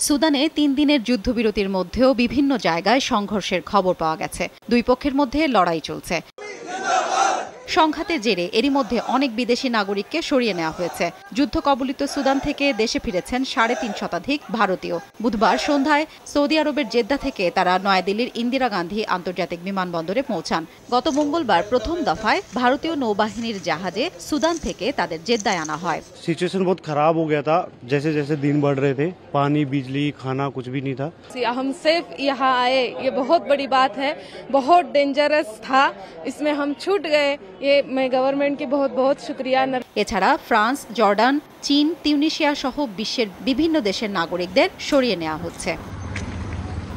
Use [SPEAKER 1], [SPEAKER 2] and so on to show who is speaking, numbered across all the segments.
[SPEAKER 1] সুদানে ৩ দিনের যুদ্ধবিরতির মধ্যেও বিভিন্ন জায়গায় সংঘর্ষের খবর পাওয়া গেছে। দুই পক্ষের মধ্যে লড়াই চলছে। সংঘাতের জেরে এরই মধ্যে অনেক বিদেশি নাগরিককে সরিয়ে নেওয়া হয়েছে। যুদ্ধ কবলিত সুদান থেকে দেশে ফিরেছেন ৩৫০ শতাধিক ভারতীয়। বুধবার সন্ধ্যায় সৌদি আরবের জেদ্দা থেকে তারা নয়াদিল্লির ইন্দিরা গান্ধী আন্তর্জাতিক বিমানবন্দরে পৌঁছান। গত মঙ্গলবার প্রথম দফায় ভারতীয় নৌবাহিনীর জাহাজে সুদান থেকে তাদের জেদ্দায় আনা হয়।
[SPEAKER 2] सिचुएशन बहुत खराब हो गया था। जैसे जैसे दिन बढ़ रहे थे, पानी, बिजली, खाना कुछ भी नहीं था।
[SPEAKER 3] हम सेफ यहाँ आए, ये बहुत बड़ी बात है। बहुत डेंजरस था, इसमें हम छूट गए। ये मैं गवर्नमेंट की बहुत बहुत शुक्रिया।
[SPEAKER 1] এছাড়া ফ্রান্স, জর্ডান, চীন, তিউনিশিয়া সহ বিশ্বের বিভিন্ন দেশের নাগরিকদের সরিয়ে নেওয়া হচ্ছে।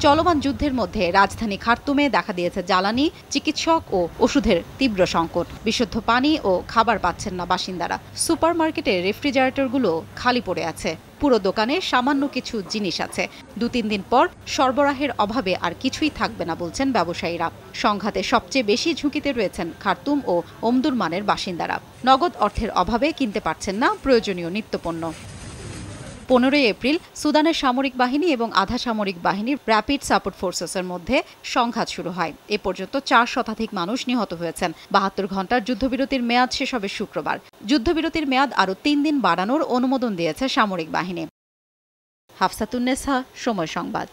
[SPEAKER 1] চলমান যুদ্ধের মধ্যে রাজধানী খার্তুমে দেখা দিয়েছে জ্বালানি, চিকিৎসক ও ওষুধের তীব্র সংকট। বিশুদ্ধ পানি ও খাবার পাচ্ছেন না বাসিন্দারা। সুপারমার্কেটের রেফ্রিজারেটরগুলো খালি পড়ে আছে। পুরো দোকানে সামান্য কিছু জিনিস আছে। ২-৩ দিন পর সরবরাহের অভাবে আর কিছুই থাকবে না বলছেন ব্যবসায়ীরা। সংঘাতে সবচেয়ে বেশি ঝুঁকিতে রয়েছেন খার্তুম ও ওমদুরমানের বাসিন্দারা। নগদ অর্থের অভাবে কিনতে পারছেন না প্রয়োজনীয় নিত্যপণ্য। ১৫ এপ্রিল সুদানের সামরিক বাহিনী এবং আধা সামরিক বাহিনীর র্যাপিড সাপোর্ট ফোর্সেসের মধ্যে সংঘাত শুরু হয়। এ পর্যন্ত ৪ শতাধিক মানুষ নিহত হয়েছেন। ৭২ ঘণ্টার যুদ্ধবিরতির মেয়াদ শেষ হবে শুক্রবার। যুদ্ধবিরতির মেয়াদ আরও ৩ দিন বাড়ানোর অনুমোদন দিয়েছে সামরিক বাহিনী। হাফসাতুন্নেসা, সময় সংবাদ।